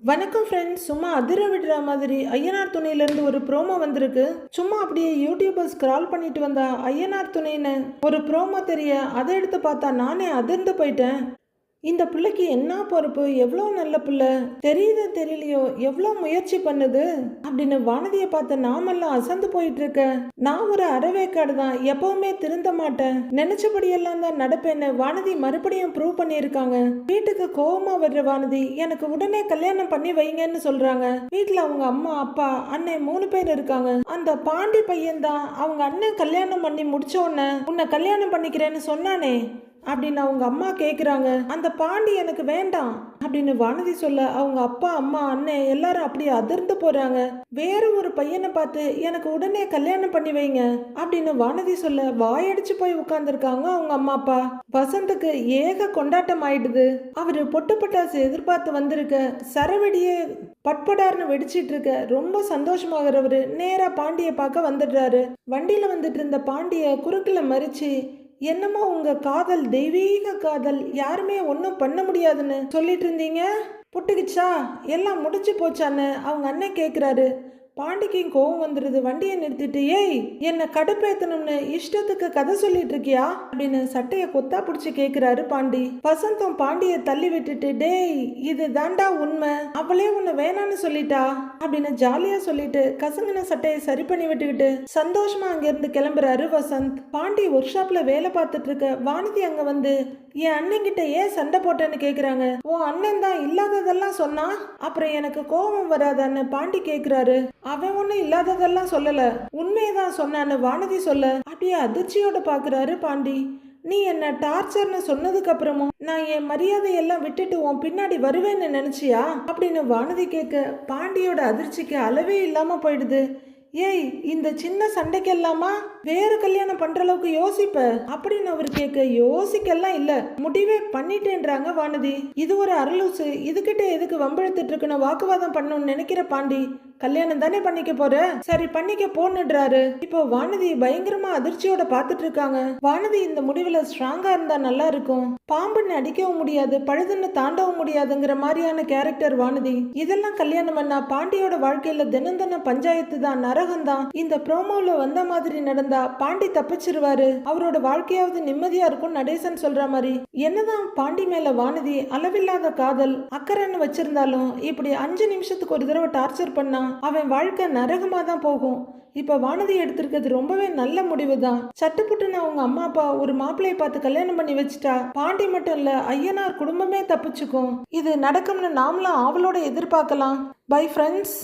வணக்கம் ஃப்ரெண்ட்ஸ். சும்மா அதிர விடுற மாதிரி ஐயனார் துணையிலேருந்து ஒரு ப்ரோமோ வந்திருக்கு. சும்மா அப்படியே யூடியூபர் ஸ்க்ரால் பண்ணிட்டு வந்தா ஐயனார் துணைன்னு ஒரு ப்ரோமோ தெரிய அதை எடுத்து பார்த்தா நானே அதிர்ந்து போயிட்டேன். இந்த பிள்ளைக்கு என்ன பொறுப்பு, எவ்வளோ நல்ல பிள்ளை, தெரியுதோ தெரியலையோ எவ்வளோ முயற்சி பண்ணுது அப்படின்னு வானதியை பார்த்து நாமெல்லாம் அசந்து போயிட்டு இருக்க. நான் ஒரு அறவேக்காடு தான், எப்பவுமே திருந்த மாட்டேன், நினைச்சபடியெல்லாம் தான் நடப்பேன்னு வானதி மறுபடியும் ப்ரூவ் பண்ணியிருக்காங்க. வீட்டுக்கு கோவமா வர்ற வானதி எனக்கு உடனே கல்யாணம் பண்ணி வைங்கன்னு சொல்றாங்க. வீட்டுல அவங்க அம்மா அப்பா அண்ணன் 3 பேர் இருக்காங்க. அந்த பாண்டி பையன் தான் அவங்க அண்ணன் கல்யாணம் பண்ணி முடிச்ச உடனே உன்னை கல்யாணம் பண்ணிக்கிறேன்னு சொன்னானே அப்படின்னு அவங்க அம்மா கேட்குறாங்க. அந்த பாண்டி எனக்கு வேண்டாம் அப்படின்னு வானதி சொல்ல அவங்க அப்பா அம்மா அண்ணன் எல்லாரும் அப்படியே அதிர்ந்து போறாங்க. வேற ஒரு பையனை பார்த்து எனக்கு உடனே கல்யாணம் பண்ணி வைங்க அப்படின்னு வானதி சொல்ல வாயடிச்சு போய் உட்கார்ந்துருக்காங்க அவங்க அம்மா அப்பா. வசந்துக்கு ஏக கொண்டாட்டம் ஆயிடுது. அவரு பொட்டு பட்டாசு எதிர்பார்த்து வந்திருக்க, சரவெடியே பட்படார்னு வெடிச்சிட்டு இருக்க. ரொம்ப சந்தோஷமாகறவரு நேரா பாண்டிய பார்க்க வந்துடுறாரு. வண்டியில வந்துட்டு இருந்த பாண்டிய குறுக்கில் மறிச்சு, என்னமோ உங்க காதல் தெய்வீக காதல், யாருமே ஒன்றும் பண்ண முடியாதுன்னு சொல்லிட்டு இருந்தீங்க, புட்டுக்குச்சா, எல்லாம் முடிச்சு போச்சான்னு அவங்க அண்ணன் கேட்குறாரு. பாண்டிக்கும் கோவம் வந்துடுது. வண்டியை நிறுத்திட்டு, ஏய் என்னை கடுப்பேத்தணும்னு இஷ்டத்துக்கு கதை சொல்லிட்டு இருக்கியா அப்படின்னு சட்டையை கொத்தா பிடிச்சி கேட்குறாரு பாண்டி. வசந்தம் பாண்டியை தள்ளி விட்டுட்டு, டேய் இது தாண்டா உண்மை, அவளே உன்னை வேணான்னு சொல்லிட்டா அப்படின்னு ஜாலியா சொல்லிட்டு கசங்கின சட்டையை சரி பண்ணி விட்டுக்கிட்டு சந்தோஷமா அங்கிருந்து கிளம்புறாரு வசந்த். பாண்டி ஒர்க் ஷாப்ல வேலை பார்த்துட்டு இருக்க வானதி அங்க வந்து, என் அண்ணன் கிட்ட ஏன் சண்டை போட்டேன்னு கேக்குறாங்க. உன் அண்ணன் தான் இல்லாததெல்லாம் சொன்னா அப்புறம் எனக்கு கோபம் வராதான்னு பாண்டி கேக்குறாரு. அவன் ஒன்னும் இல்லாததெல்லாம் சொல்லல, உண்மையதான் சொன்னான்னு வானதி சொல்ல அப்படியே அதிர்ச்சியோட பாக்குறாரு பாண்டி. நீ என்ன டார்ச்சர்னு சொன்னதுக்கு அப்புறமும் நான் என் மரியாதையெல்லாம் விட்டுட்டு உன் பின்னாடி வருவேன்னு நினைச்சியா அப்படின்னு வானதி கேட்க பாண்டியோட அதிர்ச்சிக்கு அளவே இல்லாம போயிடுது. ஏய் இந்த சின்ன சண்டைக்கெல்லாமா வேற கல்யாணம் பண்ற அளவுக்கு யோசிப்ப அப்படின்னு அவர் கேட்க, யோசிக்கெல்லாம் இல்ல, முடிவே பண்ணிட்டேன்றாங்க வானதி. இது ஒரு அரலூசு, இதுகிட்ட எதுக்கு வம்பிழுத்துட்டு இருக்கணும், வாக்குவாதம் பண்ணணும்னு நினைக்கிற பாண்டி, கல்யாணம் தானே பண்ணிக்க போற, சரி பண்ணிக்க போன்னுடுறாரு. இப்போ வானதி பயங்கரமா அதிர்ச்சியோட பாத்துட்டு இருக்காங்க. வானதி இந்த முடிவுல ஸ்ட்ராங்கா இருந்தா நல்லா இருக்கும். பாம்புன்னு அடிக்கவும் முடியாது, பழுதுன்னு தாண்டவும் முடியாதுங்கிற மாதிரியான கேரக்டர் வானதி. இதெல்லாம் கல்யாணம் பண்ணா பாண்டியோட வாழ்க்கையில தினம் தினம் பஞ்சாயத்து தான், நரகம் தான். இந்த ப்ரோமோல வந்த மாதிரி நடந்தா பாண்டி தப்பிச்சிருவாரு, அவரோட வாழ்க்கையாவது நிம்மதியா இருக்கும் நடேசன் சொல்ற மாதிரி. என்னதான் பாண்டி மேல வானதி அளவில்லாத காதல் அக்கறைன்னு வச்சிருந்தாலும் இப்படி 5 நிமிஷத்துக்கு ஒரு தடவை டார்ச்சர் பண்ணா அவன் வாழ்க்கை நரகமா தான் போகும். இப்ப வானதி எடுத்திருக்கிறது ரொம்பவே நல்ல முடிவு தான். சட்டுப்புட்டுன்னு அவங்க அம்மா அப்பா ஒரு மாப்பிள்ளையை பார்த்து கல்யாணம் பண்ணி வச்சுட்டா பாண்டி மட்டும் இல்ல ஐயனார் குடும்பமே தப்பிச்சுக்கும். இது நடக்கும்னு நாமளும் ஆவலோட எதிர்பார்க்கலாம். Bye friends.